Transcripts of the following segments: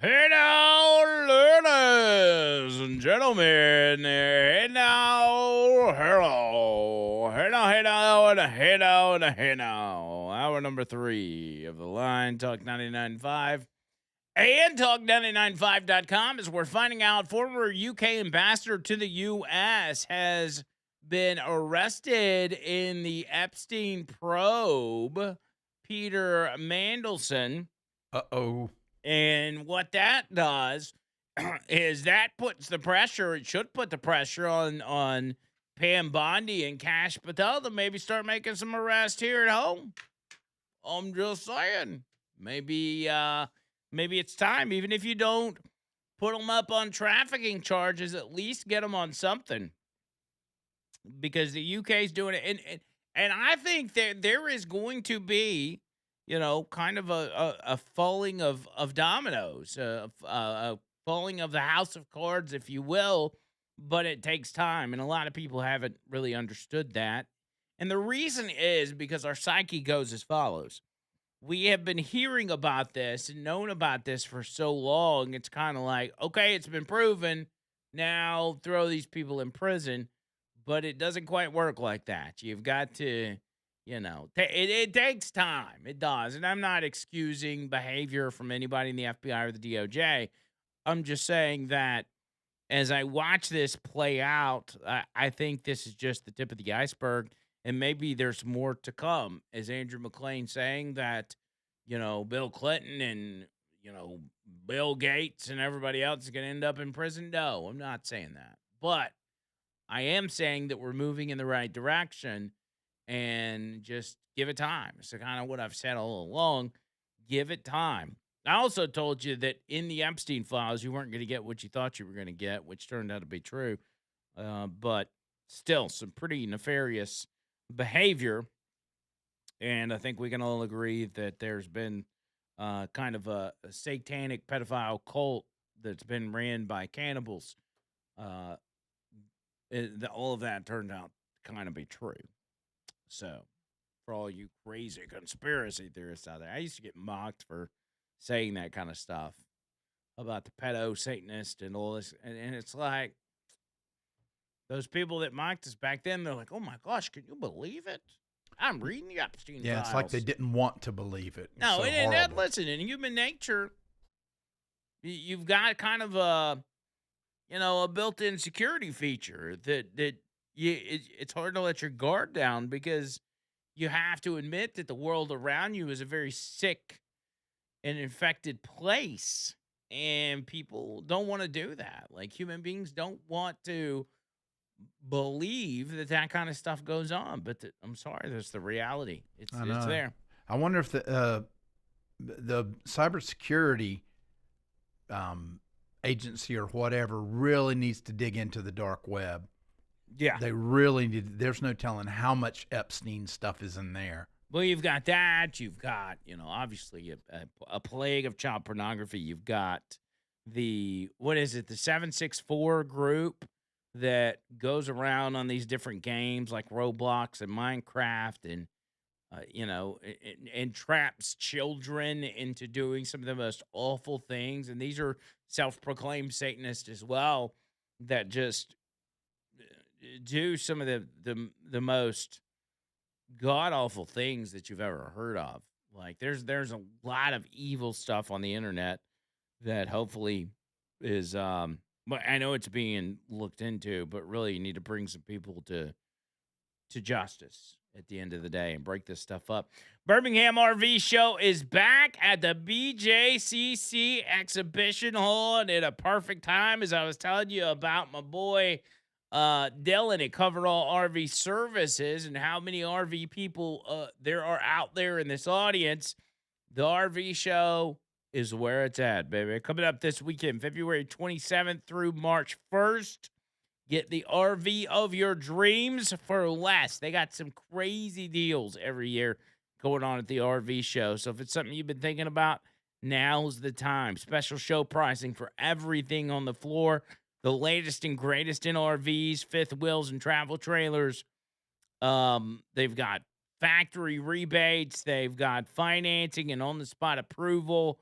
Hey now, ladies and gentlemen. Hey now, hello. Hey now, hey now, and a hey now, and a hey now. Hour number 3 of the line, Talk 99.5 and Talk995.com, as we're finding out former UK ambassador to the U.S. has been arrested in the Epstein probe, Peter Mandelson. Uh-oh. And what that does is that puts the pressure. It should put the pressure on Pam Bondi and Cash Patel to maybe start making some arrests here at home. I'm just saying, maybe it's time. Even if you don't put them up on trafficking charges, at least get them on something, because the UK's doing it, and I think that there is going to be, kind of a falling of dominoes, a falling of the house of cards, if you will. But it takes time, and a lot of people haven't really understood that. And the reason is because our psyche goes as follows: we have been hearing about this and known about this for so long. It's kind of like, okay, it's been proven. Now throw these people in prison. But it doesn't quite work like that. You've got to, it takes time. It does. And I'm not excusing behavior from anybody in the FBI or the DOJ. I'm just saying that as I watch this play out, I think this is just the tip of the iceberg, and maybe there's more to come. As Andrew Mclain saying that, Bill Clinton and, Bill Gates and everybody else is going to end up in prison. No, I'm not saying that. But I am saying that we're moving in the right direction, and just give it time. So kind of what I've said all along, give it time. I also told you that in the Epstein files, you weren't going to get what you thought you were going to get, which turned out to be true. But still, some pretty nefarious behavior. And I think we can all agree that there's been kind of a satanic pedophile cult that's been ran by cannibals. Uh, all of that turned out to kind of be true. So, for all you crazy conspiracy theorists out there, I used to get mocked for saying that kind of stuff about the pedo Satanist and all this. And it's like, those people that mocked us back then, they're like, oh my gosh, can you believe it? I'm reading the Epstein Yeah, it's like they files. didn't want to believe it. It's No, so and that, horrible. listen, in human nature, you've got kind of a built-in security feature that it's hard to let your guard down, because you have to admit that the world around you is a very sick and infected place, and people don't want to do that. Like, human beings don't want to believe that that kind of stuff goes on, but I'm sorry, that's the reality. It's I it's know. there. I wonder if the cybersecurity um, agency or whatever really needs to dig into the dark web. Yeah. They really need. There's no telling how much Epstein stuff is in there. Well, you've got that. You've got, obviously a plague of child pornography. You've got what is it, the 764 group that goes around on these different games like Roblox and Minecraft, and, and traps children into doing some of the most awful things. And these are self proclaimed Satanists as well, that just do some of the most god awful things that you've ever heard of. Like, there's a lot of evil stuff on the internet that hopefully is but I know it's being looked into, but really you need to bring some people to justice at the end of the day and break this stuff up. Birmingham RV Show is back at the BJCC Exhibition Hall, and at a perfect time, as I was telling you about my boy Dylan at Coverall RV Services and how many RV people there are out there in this audience. The RV show is where it's at, baby. Coming up this weekend, February 27th through March 1st. Get the RV of your dreams for less. They got some crazy deals every year going on at the RV show. So if it's something you've been thinking about, now's the time. Special show pricing for everything on the floor. The latest and greatest in RVs, fifth wheels, and travel trailers. They've got factory rebates. They've got financing and on-the-spot approval.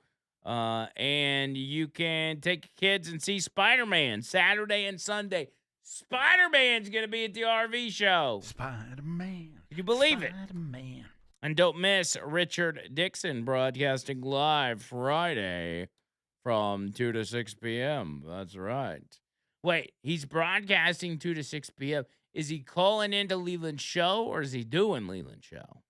And you can take your kids and see Spider-Man Saturday and Sunday. Spider-Man's going to be at the RV show. Spider-Man. Can you believe it? Spider-Man. And don't miss Richard Dixon broadcasting live Friday from 2 to 6 p.m. That's right. Wait, he's broadcasting 2 to 6 p.m. Is he calling into Leland's show or is he doing Leland's show?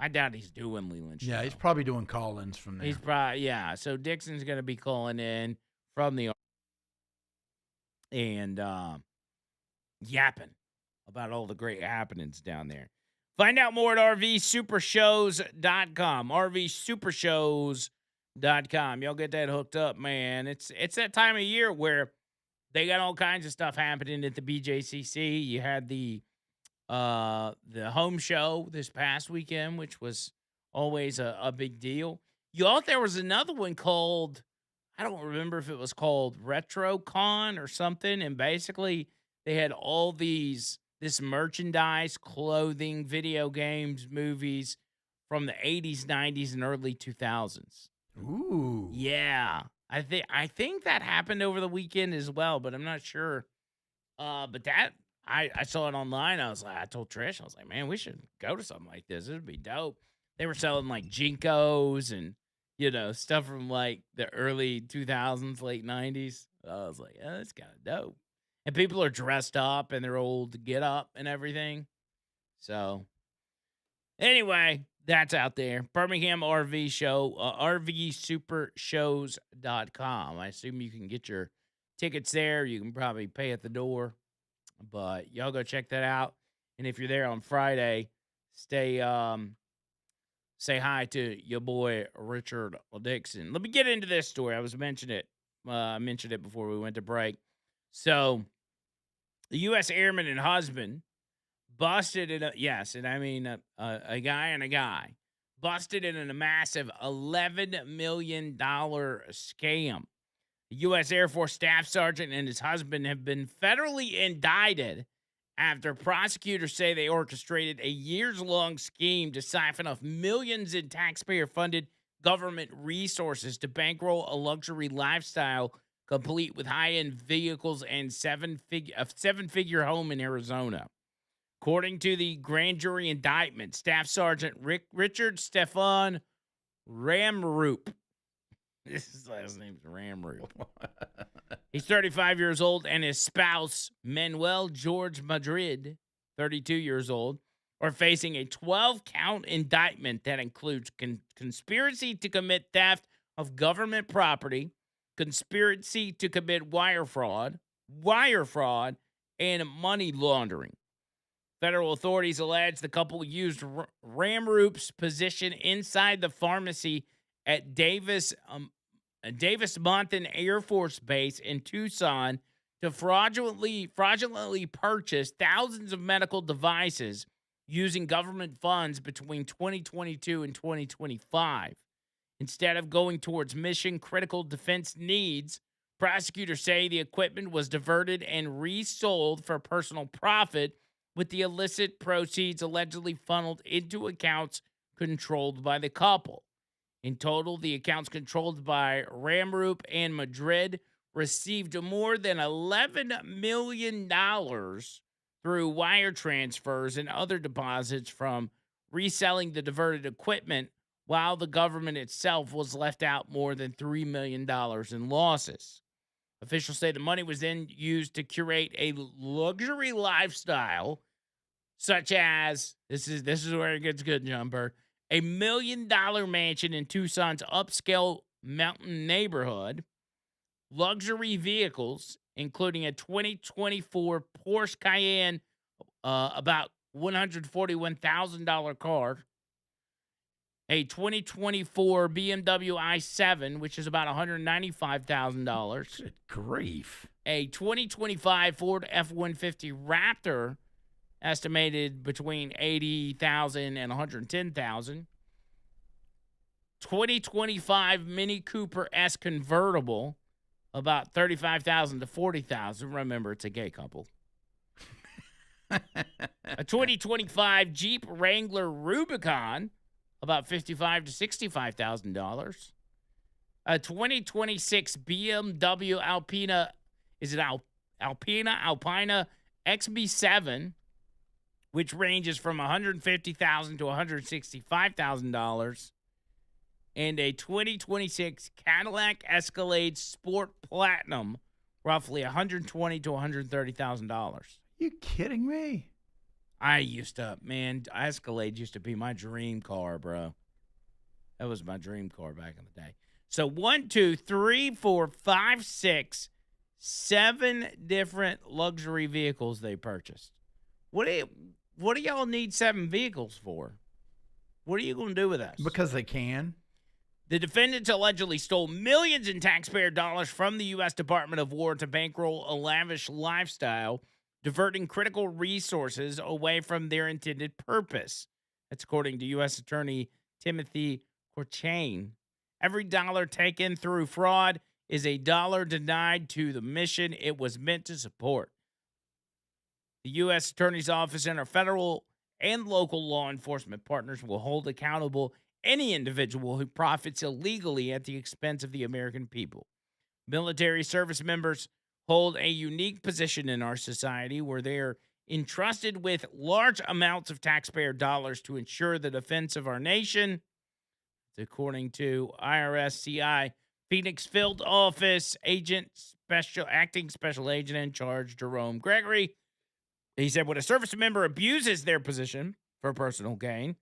I doubt he's doing Leland's show. Yeah, he's probably doing call-ins from there. He's probably, yeah. So Dixon's going to be calling in from the and yapping about all the great happenings down there. Find out more at rvsupershows.com. rvsupershows.com. Y'all get that hooked up, man. It's that time of year where they got all kinds of stuff happening at the BJCC. You had the home show this past weekend, which was always a big deal. There was another one called, I don't remember if it was called RetroCon or something, and basically they had all this merchandise, clothing, video games, movies from the 80s, 90s, and early 2000s. Ooh. Yeah. I think that happened over the weekend as well, but I'm not sure. But that I saw it online. I told Trish, I was like, man, we should go to something like this. It would be dope. They were selling like Jinkos and stuff from like the early 2000s, late 90s. I was like, yeah, that's kind of dope. And people are dressed up in their old get up and everything. So anyway, that's out there. Birmingham RV Show, rvsupershows.com. I assume you can get your tickets there. You can probably pay at the door, but y'all go check that out. And if you're there on Friday, say hi to your boy Richard Dixon. Let me get into this story. I mentioned it before we went to break. So, the U.S. airman and husband busted in a guy and a guy busted in a massive $11 million scam. The U.S. Air Force Staff Sergeant and his husband have been federally indicted after prosecutors say they orchestrated a years-long scheme to siphon off millions in taxpayer-funded government resources to bankroll a luxury lifestyle complete with high-end vehicles and a seven-figure home in Arizona. According to the grand jury indictment, Staff Sergeant Richard Stefan Ramroop. His last name's Ramroop. He's 35 years old, and his spouse, Manuel George Madrid, 32 years old, are facing a 12-count indictment that includes conspiracy to commit theft of government property, conspiracy to commit wire fraud, and money laundering. Federal authorities allege the couple used Ramroop's position inside the pharmacy at Davis Monthan Air Force Base in Tucson to fraudulently purchase thousands of medical devices using government funds between 2022 and 2025. Instead of going towards mission-critical defense needs, prosecutors say the equipment was diverted and resold for personal profit, with the illicit proceeds allegedly funneled into accounts controlled by the couple. In total, the accounts controlled by Ramroop and Madrid received more than $11 million through wire transfers and other deposits from reselling the diverted equipment, while the government itself was left out more than $3 million in losses. Officials say the money was then used to curate a luxury lifestyle, such as, this is where it gets good, John Burr, a $1 million mansion in Tucson's upscale mountain neighborhood, luxury vehicles, including a 2024 Porsche Cayenne, about $141,000 car, a 2024 BMW i7, which is about $195,000. Good grief. A 2025 Ford F-150 Raptor, estimated between $80,000 and $110,000. 2025 Mini Cooper S convertible, about $35,000 to $40,000. Remember, it's a gay couple. A 2025 Jeep Wrangler Rubicon, about $55,000 to $65,000. A 2026 BMW Alpina, is it Alpina XB7, which ranges from $150,000 to $165,000, and a 2026 Cadillac Escalade Sport Platinum, roughly $120,000 to $130,000. You kidding me? Escalade used to be my dream car, bro. That was my dream car back in the day. So 1, 2, 3, 4, 5, 6, 7 different luxury vehicles they purchased. What do y'all need 7 vehicles for? What are you going to do with us? Because they can. The defendants allegedly stole millions in taxpayer dollars from the U.S. Department of War to bankroll a lavish lifestyle, diverting critical resources away from their intended purpose. That's according to U.S. Attorney Timothy Corchain. Every dollar taken through fraud is a dollar denied to the mission it was meant to support. The U.S. Attorney's Office and our federal and local law enforcement partners will hold accountable any individual who profits illegally at the expense of the American people. Military service members hold a unique position in our society where they are entrusted with large amounts of taxpayer dollars to ensure the defense of our nation. According to IRS CI Phoenix Field Office Acting Special Agent in Charge Jerome Gregory, he said when a service member abuses their position for personal gain,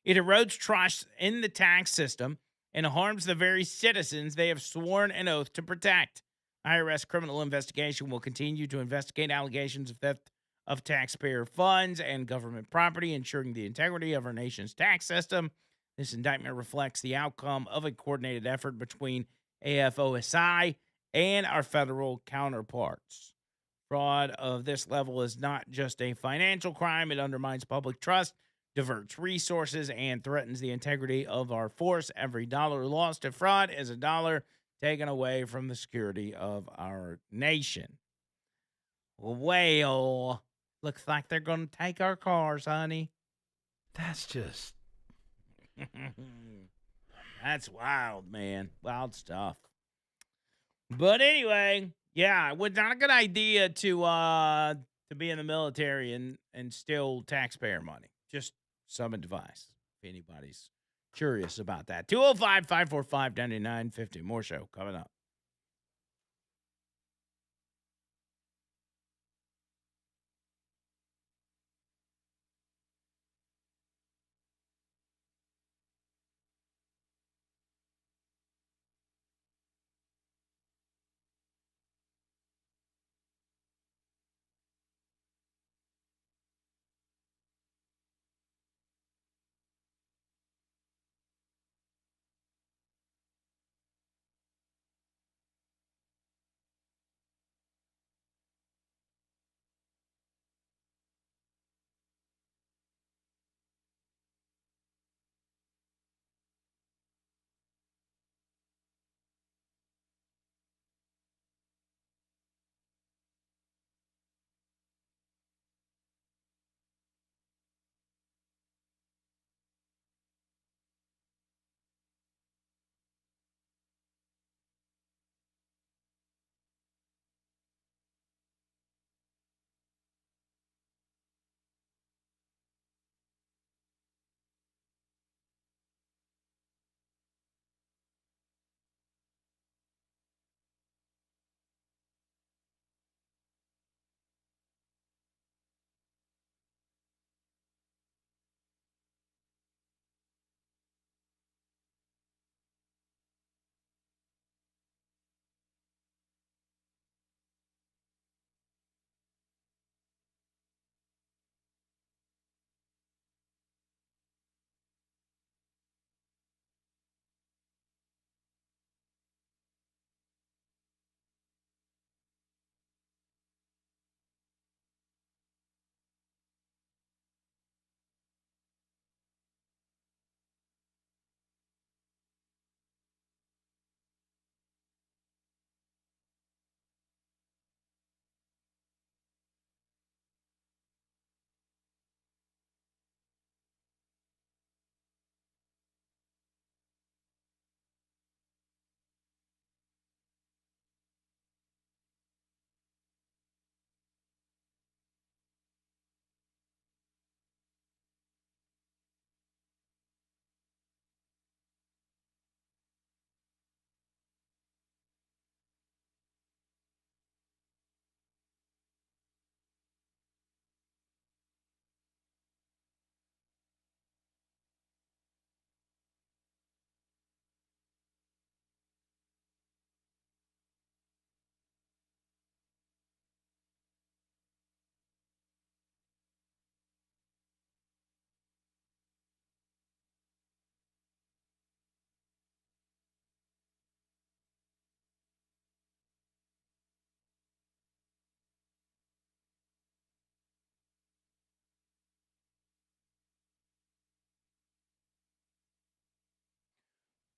it erodes trust in the tax system and harms the very citizens they have sworn an oath to protect. IRS criminal investigation will continue to investigate allegations of theft of taxpayer funds and government property, ensuring the integrity of our nation's tax system. This indictment reflects the outcome of a coordinated effort between AFOSI and our federal counterparts. Fraud of this level is not just a financial crime, it undermines public trust, diverts resources, and threatens the integrity of our force. Every dollar lost to fraud is a dollar taken away from the security of our nation. Well, looks like they're going to take our cars, honey. That's just... That's wild, man. Wild stuff. But anyway, yeah, it was not a good idea to be in the military and steal taxpayer money. Just some advice if anybody's curious about that. 205-545-9950. More show coming up.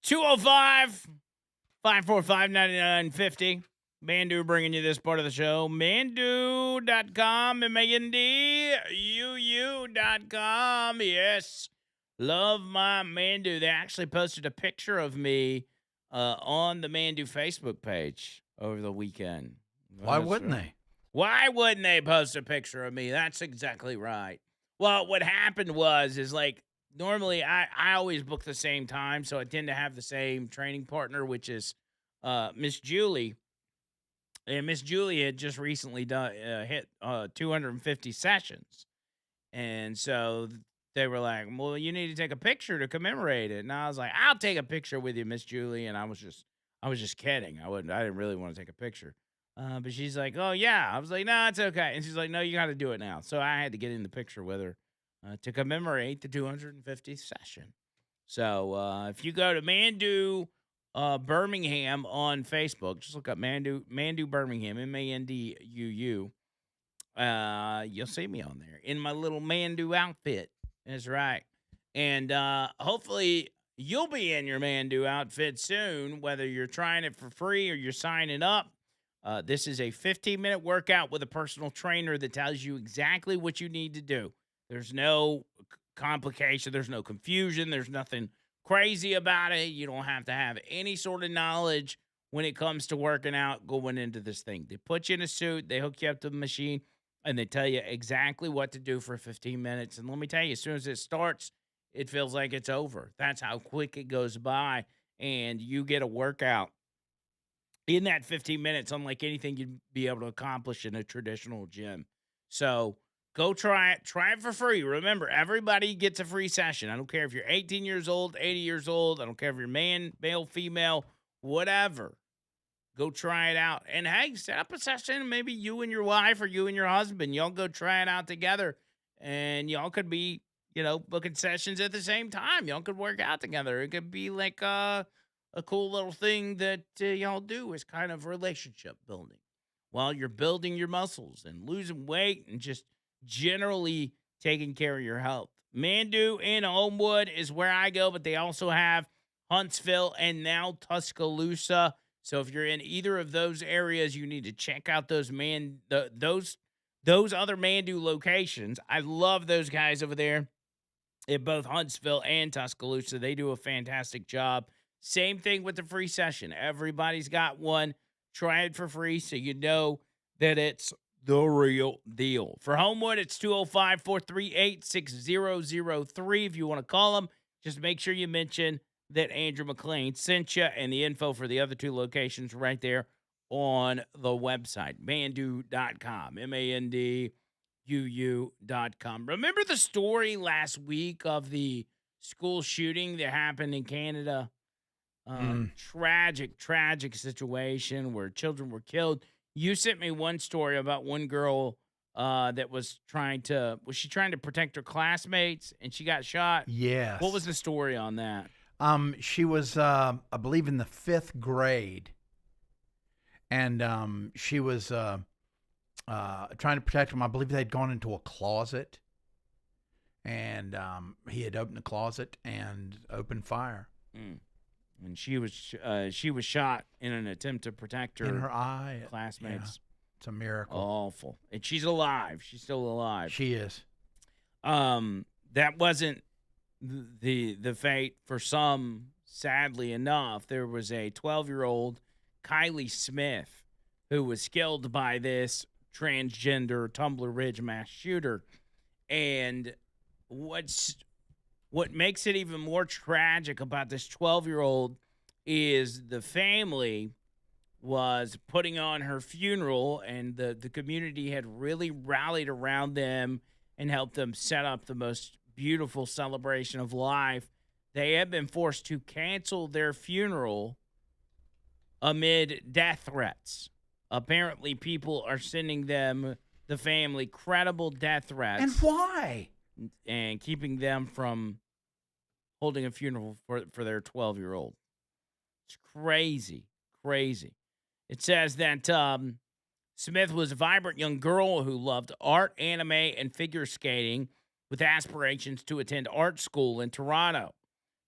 205 545 9950. Mandu bringing you this part of the show. Mandu.com, MANDUU.com. Yes. Love my Mandu. They actually posted a picture of me on the Mandu Facebook page over the weekend. Why wouldn't they? Why wouldn't they post a picture of me? That's exactly right. Well, what happened is like normally I always book the same time, so I tend to have the same training partner, which is Miss Julie. And Miss Julie had just recently hit 250 sessions. And so they were like, well, you need to take a picture to commemorate it. And I was like, I'll take a picture with you, Miss Julie. And I was just kidding. I didn't really want to take a picture. But she's like, oh yeah. I was like, no, it's okay. And she's like, no, you got to do it now. So I had to get in the picture with her to commemorate the 250th session. So if you go to Mandu Birmingham on Facebook, just look up Mandu Birmingham, MANDUU. You'll see me on there in my little Mandu outfit. That's right. And hopefully you'll be in your Mandu outfit soon, whether you're trying it for free or you're signing up. This is a 15-minute workout with a personal trainer that tells you exactly what you need to do. There's no complication. There's no confusion. There's nothing crazy about it. You don't have to have any sort of knowledge when it comes to working out going into this thing. They put you in a suit. They hook you up to the machine. And they tell you exactly what to do for 15 minutes. And let me tell you, as soon as it starts, it feels like it's over. That's how quick it goes by. And you get a workout in that 15 minutes, unlike anything you'd be able to accomplish in a traditional gym. So go try it. Try it for free. Remember, everybody gets a free session. I don't care if you're 18 years old, 80 years old. I don't care if you're male, female, whatever. Go try it out. And hey, set up a session. Maybe you and your wife or you and your husband, y'all go try it out together. And y'all could be, booking sessions at the same time. Y'all could work out together. It could be like a cool little thing that y'all do is kind of relationship building while you're building your muscles and losing weight and just generally taking care of your health. Mandu in Homewood is where I go, but they also have Huntsville and now Tuscaloosa. So if you're in either of those areas, you need to check out those other Mandu locations. I love those guys over there at both Huntsville and Tuscaloosa. They do a fantastic job. Same thing with the free session. Everybody's got one. Try it for free so you know that it's the real deal. For Homewood, it's 205-438-6003. If you want to call them, just make sure you mention that Andrew Mclain sent you, and the info for the other two locations right there on the website, mandu.com, MANDUU.com. Remember the story last week of the school shooting that happened in Canada? Tragic situation where children were killed. You sent me one story about one girl that was trying to protect her classmates and she got shot? Yes. What was the story on that? She was, I believe, in the 5th grade, and she was trying to protect him. I believe they'd gone into a closet, and he had opened the closet and opened fire. And she was shot in an attempt to protect her in her eye, classmates. Yeah, it's a miracle. Awful, and she's alive. She's still alive. She is. That wasn't the fate for some, sadly enough. There was a 12-year-old, Kylie Smith, who was killed by this transgender Tumbler Ridge mass shooter. And what makes it even more tragic about this 12-year-old is the family was putting on her funeral, and the community had really rallied around them and helped them set up the most beautiful celebration of life. They have been forced to cancel their funeral amid death threats. Apparently, people are sending them, the family, credible death threats. And why? And keeping them from holding a funeral for their 12-year-old. It's crazy. It says that Smith was a vibrant young girl who loved art, anime, and figure skating with aspirations to attend art school in Toronto.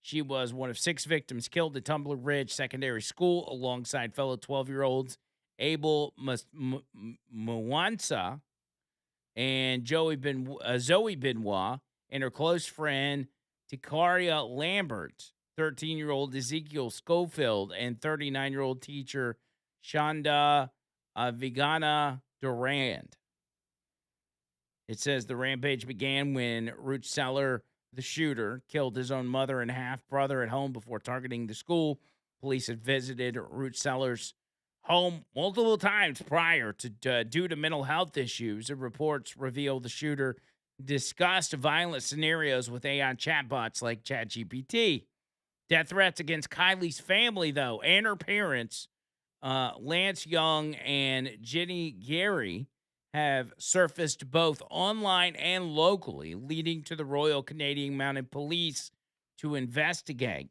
She was one of 6 victims killed at Tumbler Ridge Secondary School alongside fellow 12-year-olds Abel Mwansa and Zoe Benoit and her close friend Tikaria Lambert, 13-year-old Ezekiel Schofield, and 39-year-old teacher Shonda Vigana Durand. It says the rampage began when Root Seller, the shooter, killed his own mother and half brother at home before targeting the school. Police had visited Root Seller's home multiple times prior to due to mental health issues. The reports reveal the shooter discussed violent scenarios with AI chatbots like ChatGPT. Death threats against Kylie's family, though, and her parents, Lance Young and Jenny Gary, have surfaced both online and locally, leading to the Royal Canadian Mounted Police to investigate.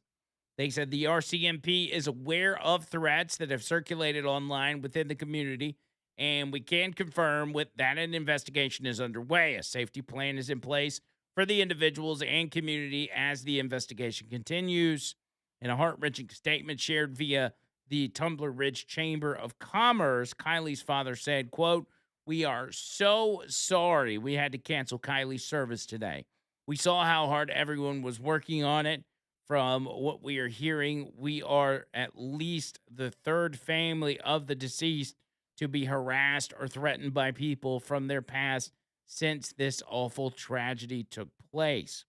They said the RCMP is aware of threats that have circulated online within the community, and we can confirm with that an investigation is underway. A safety plan is in place for the individuals and community as the investigation continues. In a heart-wrenching statement shared via the Tumbler Ridge Chamber of Commerce, Kylie's father said, quote, "We are so sorry we had to cancel Kylie's service today. We saw how hard everyone was working on it. From what we are hearing, we are at least the third family of the deceased to be harassed or threatened by people from their past since this awful tragedy took place.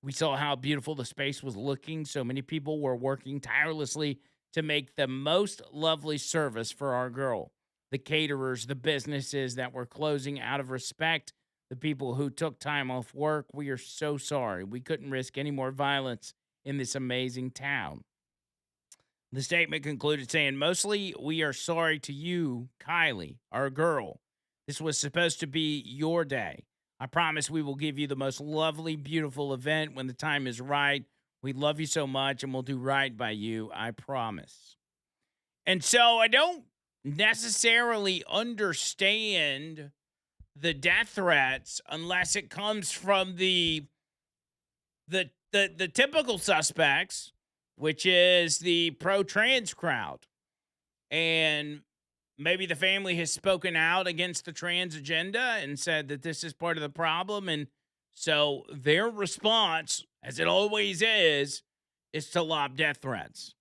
We saw how beautiful the space was looking. So many people were working tirelessly to make the most lovely service for our girl. The caterers, the businesses that were closing out of respect, the people who took time off work. We are so sorry. We couldn't risk any more violence in this amazing town." The statement concluded saying, "Mostly, we are sorry to you, Kylie, our girl. This was supposed to be your day. I promise we will give you the most lovely, beautiful event when the time is right. We love you so much and we'll do right by you. I promise." And so I don't necessarily understand the death threats unless it comes from the typical suspects, which is the pro-trans crowd. And maybe the family has spoken out against the trans agenda and said that this is part of the problem. And so their response, as it always is to lob death threats.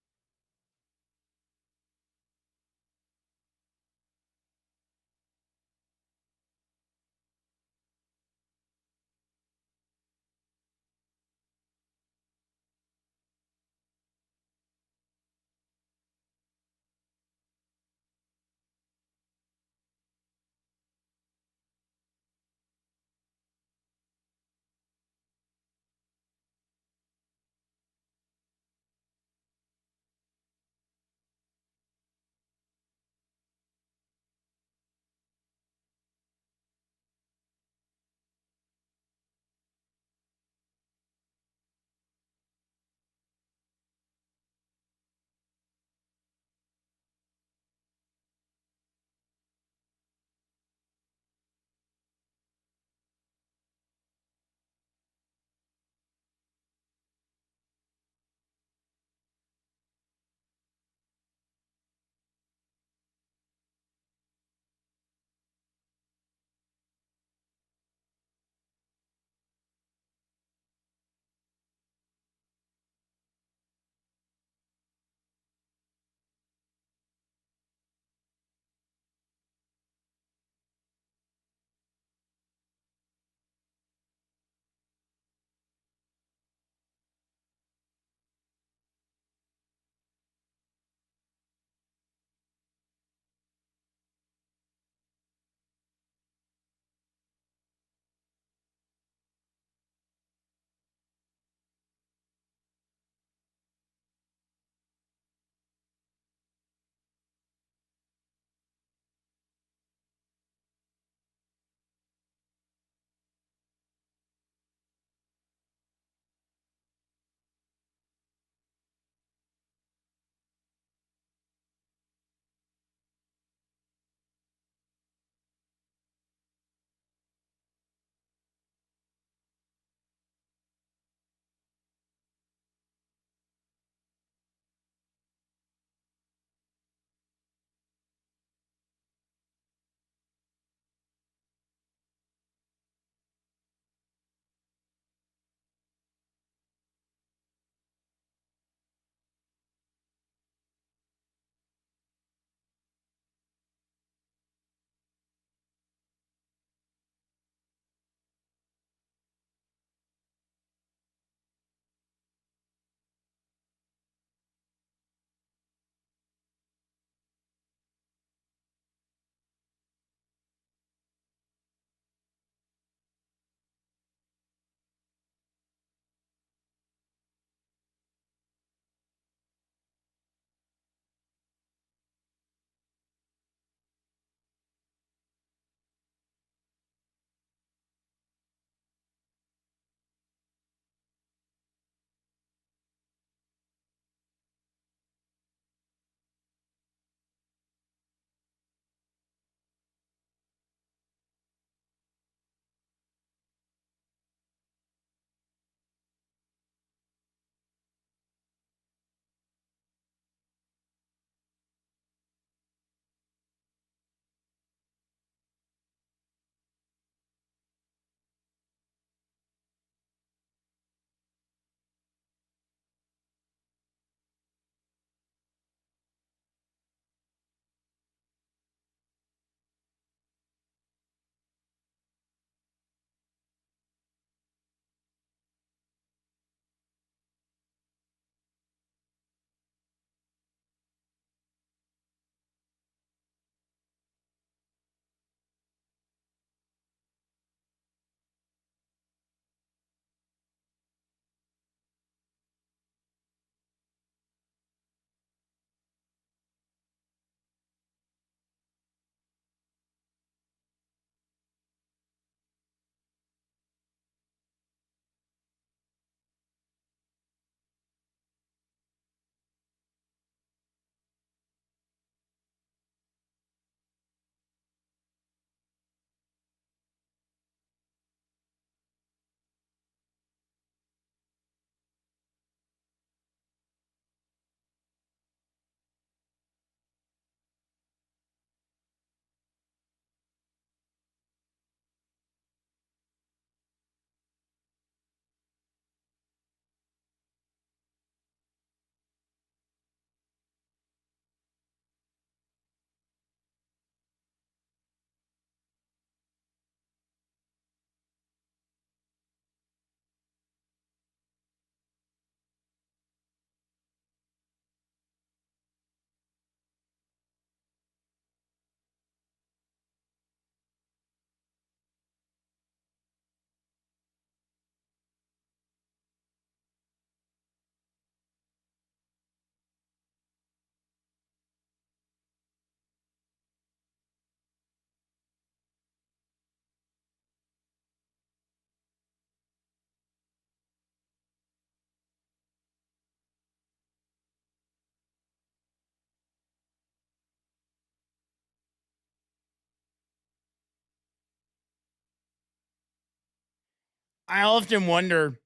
I often wonder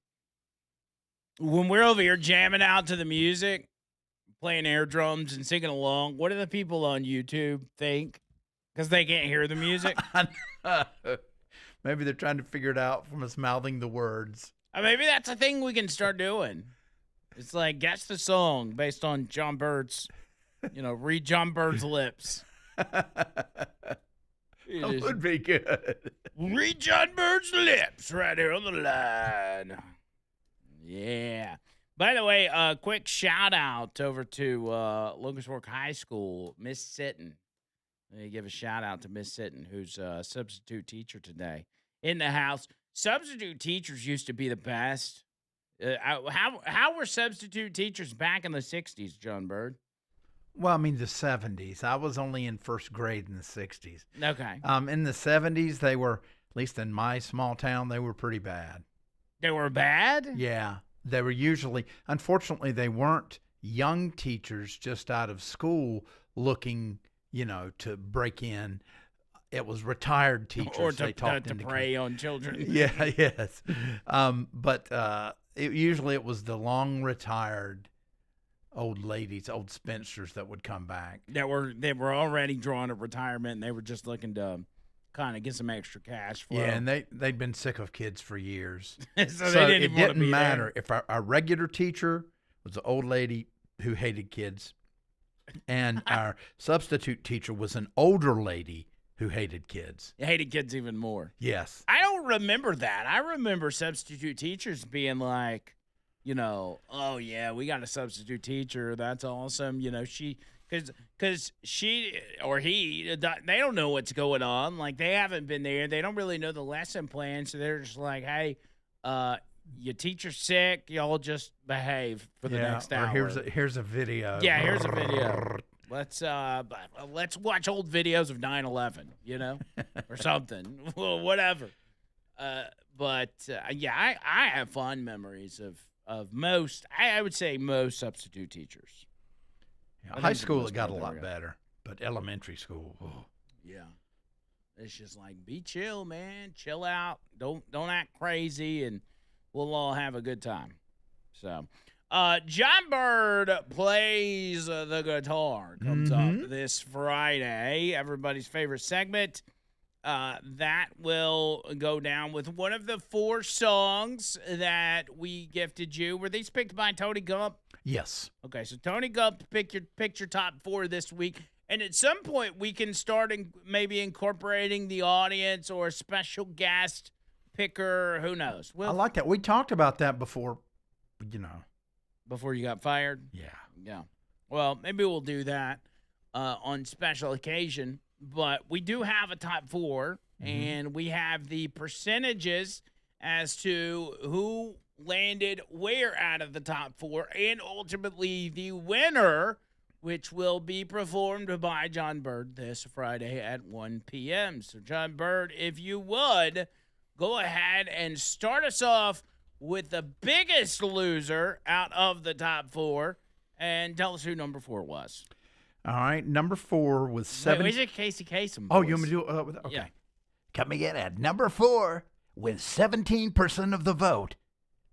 when we're over here jamming out to the music, playing air drums and singing along, what do the people on YouTube think? Because they can't hear the music. Maybe they're trying to figure it out from us mouthing the words. Maybe that's a thing we can start doing. It's like, guess the song based on John Bird's, read John Bird's lips. That would be good. Read John Bird's lips right here on the line. Yeah. By the way, quick shout out over to Locust Fork High School, Miss Sitton. Let me give a shout out to Miss Sitton, who's a substitute teacher today in the house. Substitute teachers used to be the best. How were substitute teachers back in the 60s, John Bird? Well, I mean, the 70s. I was only in first grade in the 60s. Okay. In the 70s, they were, at least in my small town, they were pretty bad. They were bad? Yeah. They were usually, unfortunately, they weren't young teachers just out of school looking, to break in. It was retired teachers. Or to prey on children. Yeah, yes. But usually it was the long retired old ladies, old spinsters that would come back. They were already drawing a retirement, and they were just looking to kind of get some extra cash flow. Yeah, and they'd been sick of kids for years. so they it didn't matter there. if our regular teacher was an old lady who hated kids, and our substitute teacher was an older lady who hated kids. Hated kids even more. Yes. I don't remember that. I remember substitute teachers being like, oh, yeah, we got a substitute teacher. That's awesome. Because she or he, they don't know what's going on. Like, they haven't been there. They don't really know the lesson plan. So they're just like, hey, your teacher's sick. Y'all just behave for the next hour. Here's a video. Yeah, here's a video. Let's watch old videos of 9/11, or something, well, whatever. But I have fond memories of most. I would say most substitute teachers. Yeah, high school it got a lot better, but elementary school. Oh. Yeah, it's just like be chill, man. Chill out. Don't act crazy, and we'll all have a good time. So. John Bird plays the guitar. Comes up this Friday. Everybody's favorite segment. That will go down with one of the 4 songs that we gifted you. Were these picked by Tony Gump? Yes. Okay, so Tony Gump pick your top 4 this week. And at some point, we can start maybe incorporating the audience or a special guest picker. Who knows? I like that. We talked about that before, Before you got fired? Yeah. Well, maybe we'll do that on special occasion. But we do have a top 4, and we have the percentages as to who landed where out of the top 4, and ultimately the winner, which will be performed by John Bird this Friday at 1 p.m. So, John Bird, if you would, go ahead and start us off with the biggest loser out of the top 4, and tell us who number 4 was. All right, number 4 was 7. Wait, where's Casey Kasem? Oh, you want me to do it? Okay. Yeah. Coming in at number 4 with 17% of the vote,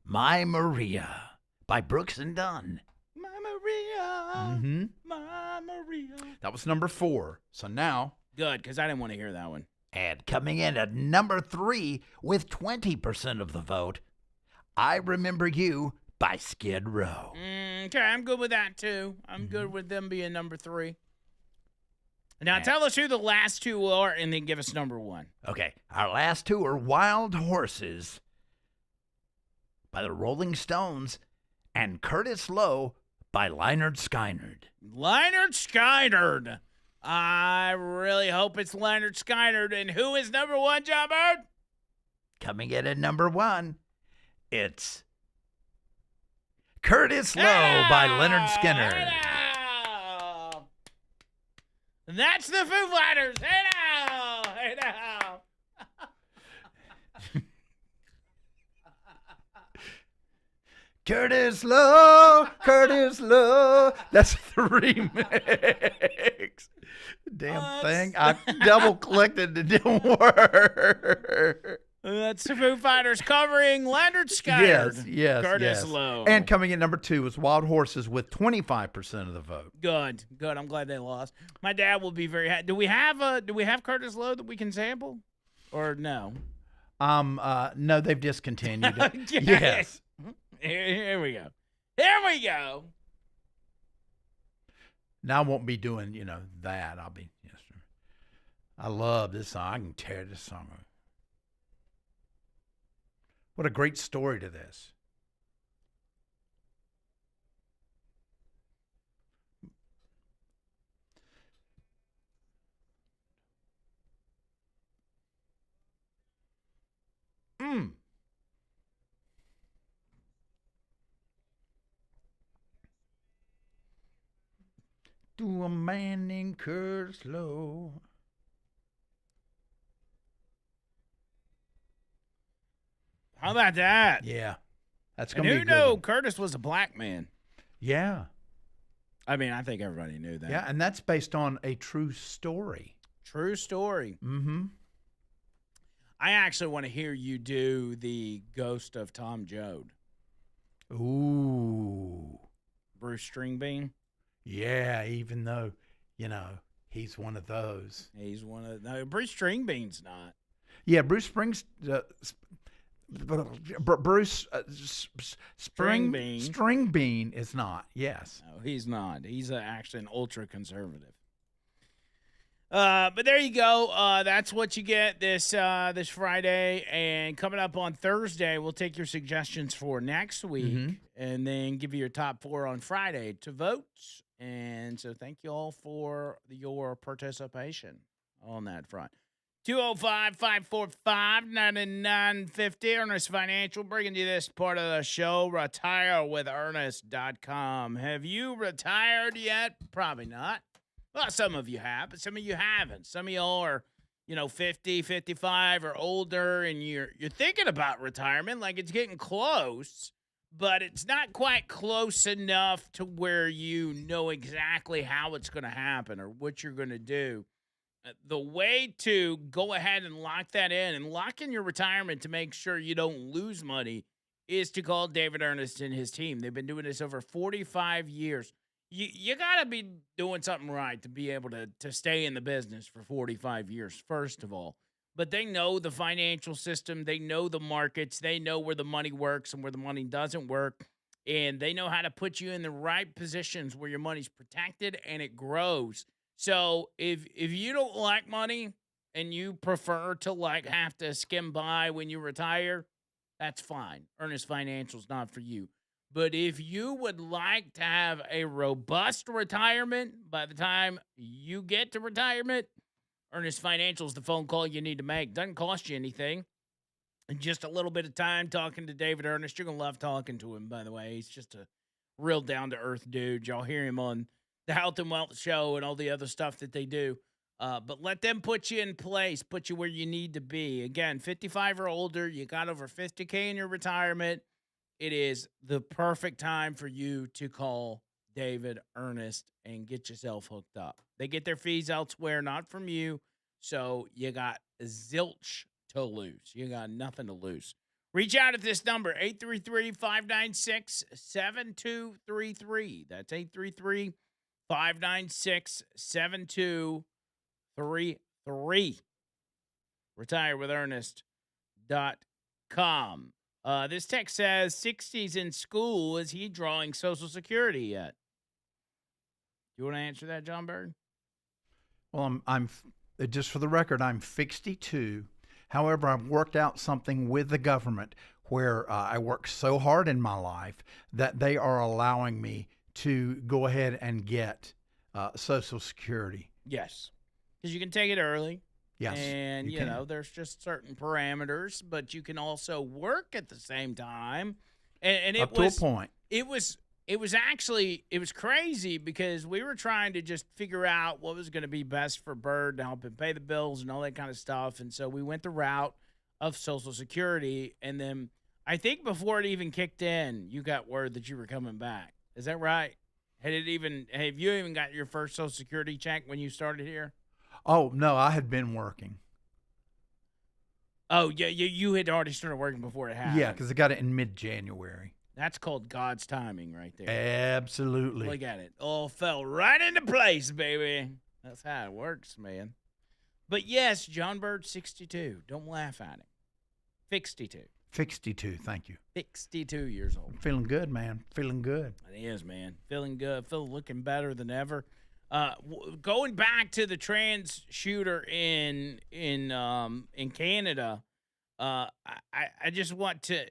My Maria by Brooks and Dunn. My Maria, my Maria. That was number 4. So now. Good, because I didn't want to hear that one. And coming in at number 3 with 20% of the vote, I Remember You by Skid Row. Okay, I'm good with that, too. I'm good with them being number 3. Now, tell us who the last 2 are, and then give us number 1. Okay, our last 2 are Wild Horses by the Rolling Stones and Curtis Lowe by Lynyrd Skynyrd. Lynyrd Skynyrd. I really hope it's Lynyrd Skynyrd. And who is number 1, John Bird? Coming in at number 1, it's Curtis Lowe by Lynyrd Skynyrd. That's the Foo Fighters. Hey now. Curtis Lowe. That's the remix. Damn thing. I double clicked it. It didn't work. That's the Foo Fighters covering Leonard Yes, Skinner. yes, Curtis yes. Lowe. And coming in number 2 was Wild Horses with 25% of the vote. Good. I'm glad they lost. My dad will be very happy. Do we have Curtis Lowe that we can sample, or no? No, they've discontinued it. Okay. Yes. Here we go. Here we go. Now I won't be doing, that. I'll be, yes, sir. I love this song. I can tear this song up. What a great story to this. To a man named Curtis Lowe. How about that? Yeah. That's And going to be who a good knew one. Curtis was a black man? Yeah. I mean, I think everybody knew that. Yeah, and that's based on a true story. True story. Mm-hmm. I actually want to hear you do the Ghost of Tom Joad. Ooh. Bruce Stringbean. Yeah, even though, he's one of those. He's one of no. Bruce Stringbean's not. Yeah, Bruce Bruce Stringbean is not. Yes. No, he's not. He's actually an ultra conservative. But there you go. That's what you get this Friday, and coming up on Thursday, we'll take your suggestions for next week, and then give you your top 4 on Friday to vote. And so, thank you all for your participation on that front. 205-545-9950. Ernest Financial bringing you this part of the show. RetireWithErnest.com. Have you retired yet? Probably not. Well, some of you have, but some of you haven't. Some of y'all are, 50, 55 or older, and you're thinking about retirement like it's getting close, but it's not quite close enough to where you know exactly how it's going to happen or what you're going to do. The way to go ahead and lock that in and lock in your retirement to make sure you don't lose money is to call David Ernest and his team. They've been doing this over 45 years. You got to be doing something right to be able to stay in the business for 45 years, first of all. But they know the financial system. They know the markets. They know where the money works and where the money doesn't work. And they know how to put you in the right positions where your money's protected and it grows. So if you don't like money and you prefer to have to skim by when you retire, that's fine. Ernest Financial's not for you. But if you would like to have a robust retirement by the time you get to retirement, Ernest Financial is the phone call you need to make. Doesn't cost you anything. Just a little bit of time talking to David Ernest. You're going to love talking to him, by the way. He's just a real down-to-earth dude. Y'all hear him on the Health and Wealth Show and all the other stuff that they do. But let them put you in place, put you where you need to be. Again, 55 or older, you got over $50K in your retirement. It is the perfect time for you to call David Ernest and get yourself hooked up. They get their fees elsewhere, not from you. So you got zilch to lose. You got nothing to lose. Reach out at this number, 833-596-7233. That's 833-596-7233. RetireWithErnest.com. This text says 60s in school. Is he drawing Social Security yet? Do you want to answer that, John Bird? Well, I'm just for the record, I'm 62. However, I've worked out something with the government where I worked so hard in my life that they are allowing me to go ahead and get Social Security. Yes, because you can take it early. Yes, and there's just certain parameters, but you can also work at the same time. And it up to a point. It was crazy because we were trying to just figure out what was going to be best for Bird to help him pay the bills and all that kind of stuff. And so we went the route of Social Security. And then I think before it even kicked in, you got word that you were coming back. Is that right? Have you even got your first Social Security check when you started here? Oh, no, I had been working. Oh, yeah, you had already started working before it Yeah, happened. because I got it in mid-January. That's called God's timing right there. Absolutely. Look at it. All fell right into place, baby. That's how it works, man. But yes, John Bird, 62. Don't laugh at him. 62. 62, thank you. 62 years old. I'm feeling good, man. Feeling good. It is, man. Feeling good. Feeling looking better than ever. Going back to the trans shooter in Canada, I just want to,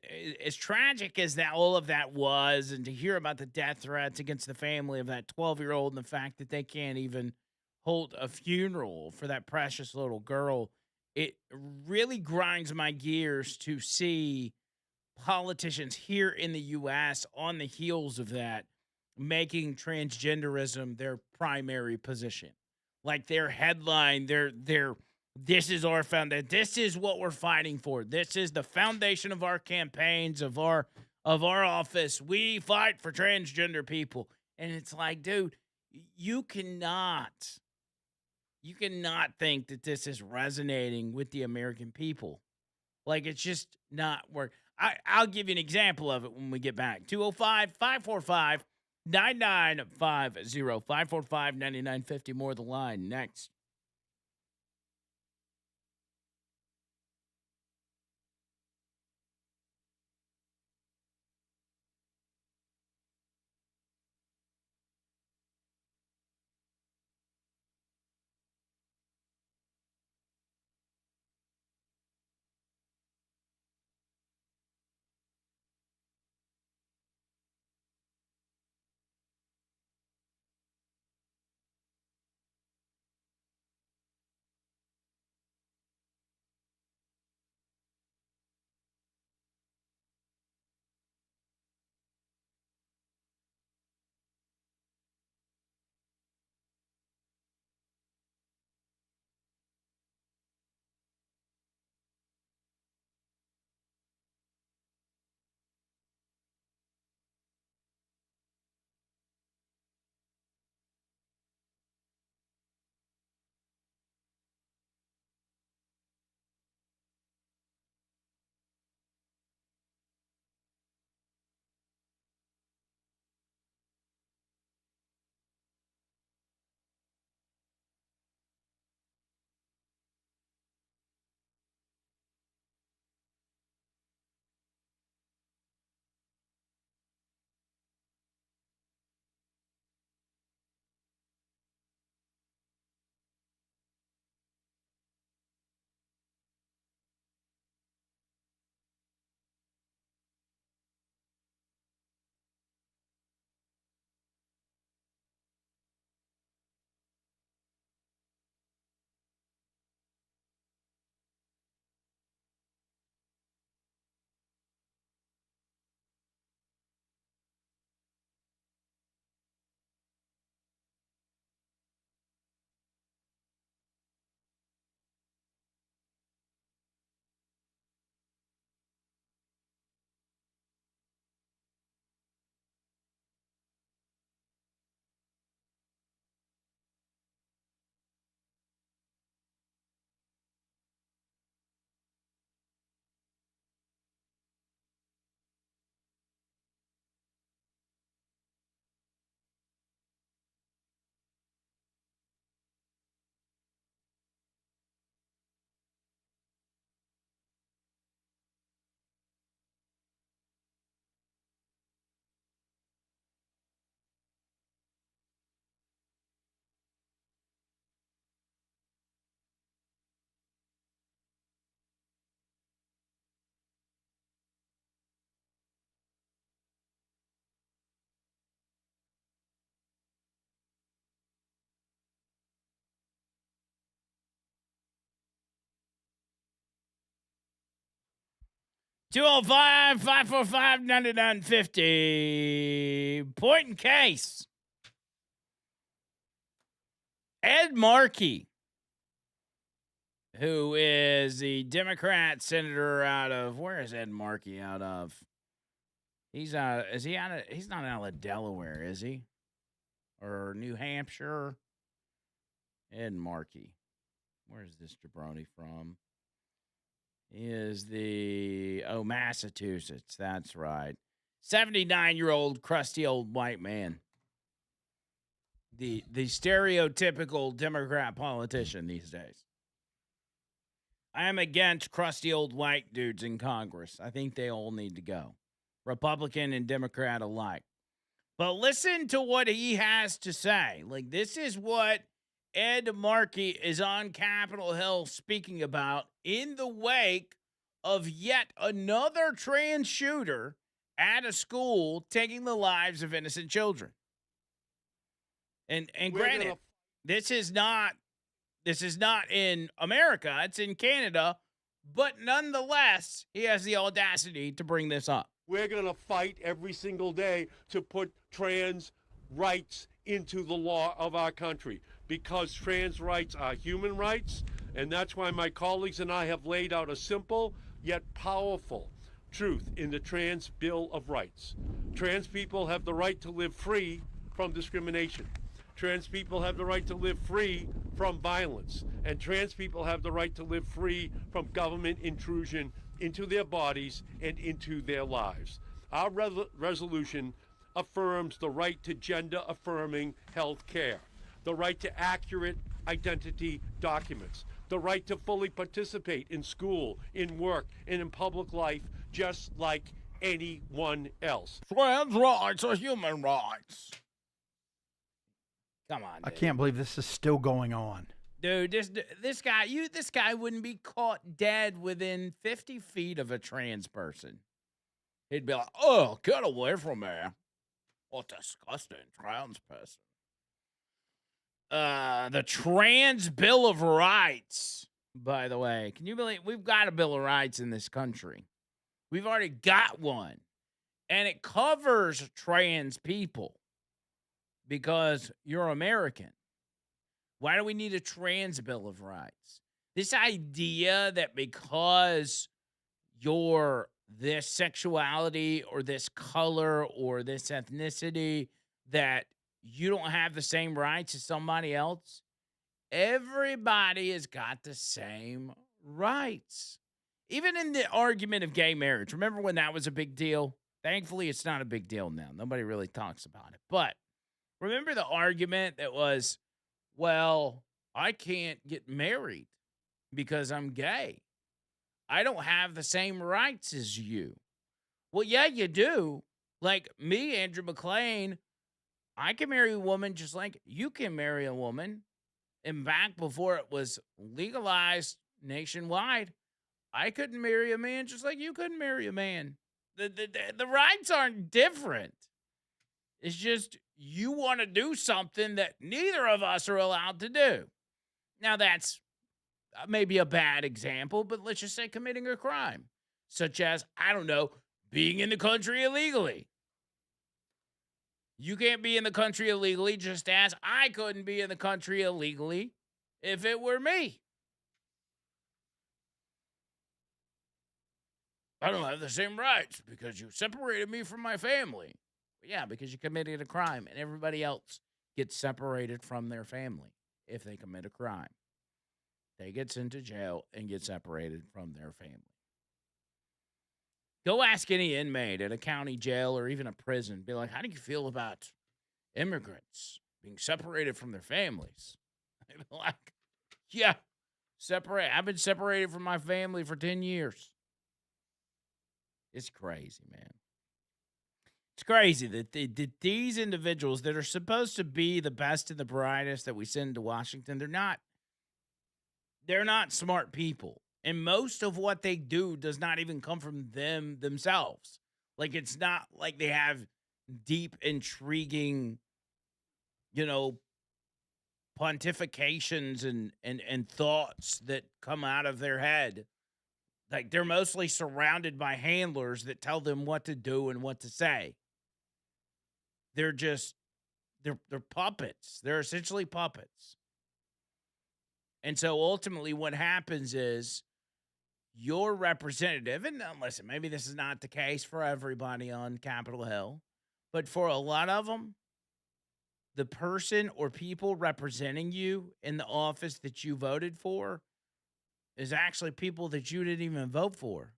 as tragic as that all of that was, and to hear about the death threats against the family of that 12-year-old, and the fact that they can't even hold a funeral for that precious little girl, it really grinds my gears to see politicians here in the U.S. on the heels of that making transgenderism their primary position, like their headline, their this is our foundation. This is what we're fighting for. This is the foundation of our campaigns, of our office. We fight for transgender people. And it's like, dude, you cannot you cannot think that this is resonating with the American people. Like, it's just not work. I'll give you an example of it when we get back. 205-545-9950. 545-9950. More of the line next. Two zero 545 9950. Point in case. Ed Markey, who is the Democrat senator out of, where is Ed Markey out of? He's is he out of, he's not out of Delaware, is he? Or New Hampshire? Ed Markey. Where's this jabroni from? is Massachusetts. That's right. 79-year-old crusty old white man. The stereotypical Democrat politician these days. I am against crusty old white dudes in Congress. I think they all need to go, Republican and Democrat alike. But listen to what he has to say. Like, this is what Ed Markey is on Capitol Hill speaking about in the wake of yet another trans shooter at a school taking the lives of innocent children. And granted, this is not in America, it's in Canada, but nonetheless, he has the audacity to bring this up. We're going to fight every single day to put trans rights into the law of our country, because trans rights are human rights, and that's why my colleagues and I have laid out a simple yet powerful truth in the Trans Bill of Rights. Trans people have the right to live free from discrimination. Trans people have the right to live free from violence, and trans people have the right to live free from government intrusion into their bodies and into their lives. Our resolution affirms the right to gender-affirming health care, the right to accurate identity documents, the right to fully participate in school, in work, and in public life, just like anyone else. Trans rights are human rights. Come on, dude. I can't believe this is still going on. Dude, this guy wouldn't be caught dead within 50 feet of a trans person. He'd be like, "Oh, get away from me. What disgusting trans person." The Trans Bill of Rights, by the way. Can you believe we've got a Bill of Rights in this country? We've already got one. And it covers trans people because you're American. Why do we need a trans Bill of Rights? This idea that because you're this sexuality or this color or this ethnicity that you don't have the same rights as somebody else. Everybody has got the same rights. Even in the argument of gay marriage. Remember when that was a big deal? Thankfully, it's not a big deal now. Nobody really talks about it. But remember the argument that was, well, I can't get married because I'm gay. I don't have the same rights as you. Well, yeah, you do. Like me, Andrew Mclain, I can marry a woman just like you can marry a woman. And back before it was legalized nationwide, I couldn't marry a man just like you couldn't marry a man. The rights aren't different. It's just you want to do something that neither of us are allowed to do. Now, that's maybe a bad example, but let's just say committing a crime, such as, I don't know, being in the country illegally. You can't be in the country illegally, just as I couldn't be in the country illegally if it were me. I don't have the same rights because you separated me from my family. Yeah, because you committed a crime, and everybody else gets separated from their family if they commit a crime. They get sent to jail and get separated from their family. Go ask any inmate at a county jail or even a prison. Be like, how do you feel about immigrants being separated from their families? They'd be like, yeah, separate. I've been separated from my family for 10 years. It's crazy, man. It's crazy that these individuals that are supposed to be the best and the brightest that we send to Washington, they're not smart people. And most of what they do does not even come from them themselves. Like, it's not like they have deep, intriguing, pontifications and thoughts that come out of their head. Like, they're mostly surrounded by handlers that tell them what to do and what to say. They're puppets. They're essentially puppets. And so ultimately what happens is your representative, and listen, maybe this is not the case for everybody on Capitol Hill, but for a lot of them, the person or people representing you in the office that you voted for is actually people that you didn't even vote for.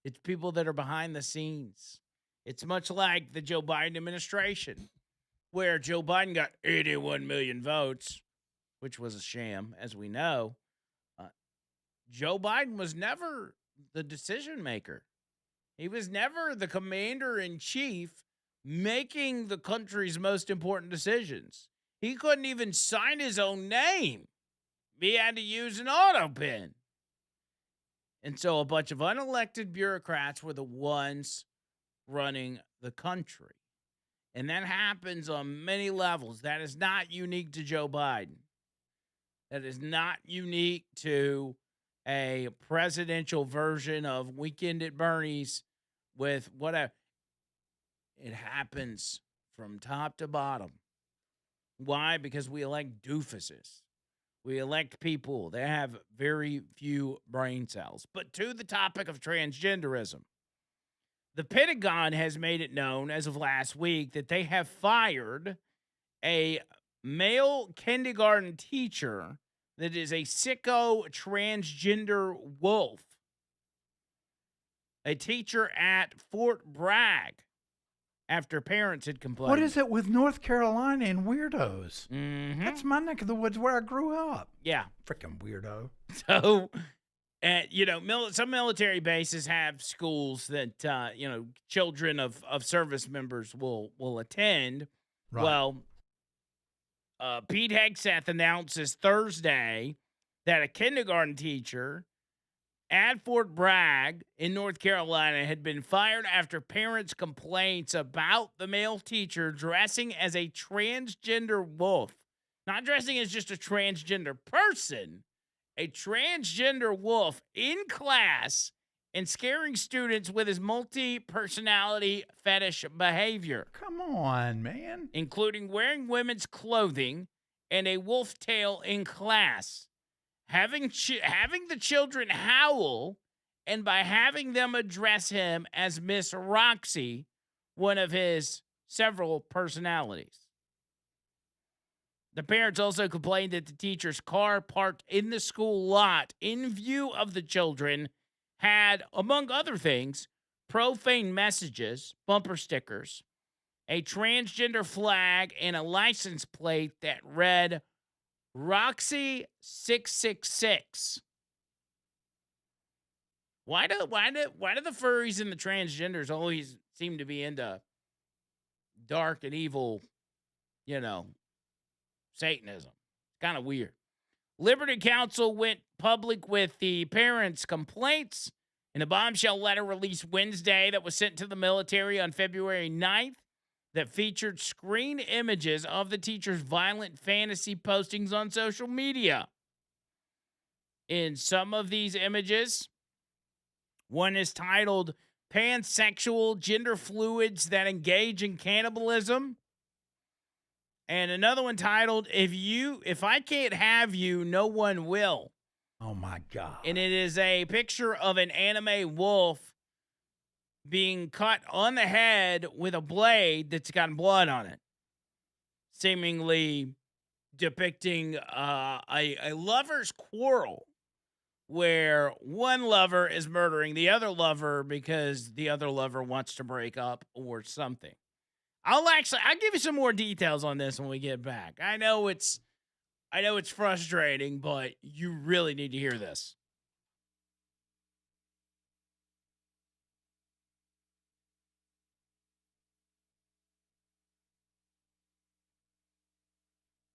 It's people that are behind the scenes. It's much like the Joe Biden administration, where Joe Biden got 81 million votes, which was a sham, as we know. Uh, Joe Biden was never the decision maker. He was never the commander in chief making the country's most important decisions. He couldn't even sign his own name. He had to use an auto pen. And so a bunch of unelected bureaucrats were the ones running the country. And that happens on many levels. That is not unique to Joe Biden. That is not unique to a presidential version of Weekend at Bernie's with whatever. It happens from top to bottom. Why? Because we elect doofuses. We elect people that have very few brain cells. But to the topic of transgenderism, the Pentagon has made it known as of last week that they have fired a male kindergarten teacher that is a sicko transgender wolf. A teacher at Fort Bragg, after parents had complained. What is it with North Carolina and weirdos? Mm-hmm. That's my neck of the woods where I grew up. Yeah. Freaking weirdo. So, some military bases have schools that, children of service members will attend. Right. Well, Pete Hegseth announces Thursday that a kindergarten teacher at Fort Bragg in North Carolina had been fired after parents' complaints about the male teacher dressing as a transgender wolf. Not dressing as just a transgender person, a transgender wolf in class and scaring students with his multi-personality fetish behavior. Come on, man. Including wearing women's clothing and a wolf tail in class. Having the children howl, and by having them address him as Miss Roxy, one of his several personalities. The parents also complained that the teacher's car parked in the school lot in view of the children had, among other things, profane messages, bumper stickers, a transgender flag, and a license plate that read Roxy 666. Why do the furries and the transgenders always seem to be into dark and evil, Satanism? It's kind of weird. Liberty Counsel went public with the parents' complaints in a bombshell letter released Wednesday that was sent to the military on February 9th. That featured screen images of the teacher's violent fantasy postings on social media. In some of these images, one is titled Pansexual Gender Fluids That Engage in Cannibalism. And another one titled If I Can't Have You, No One Will. Oh, my God. And it is a picture of an anime wolf being cut on the head with a blade that's got blood on it, seemingly depicting a lover's quarrel where one lover is murdering the other lover because the other lover wants to break up or something. I'll give you some more details on this when we get back. I know it's frustrating, but you really need to hear this.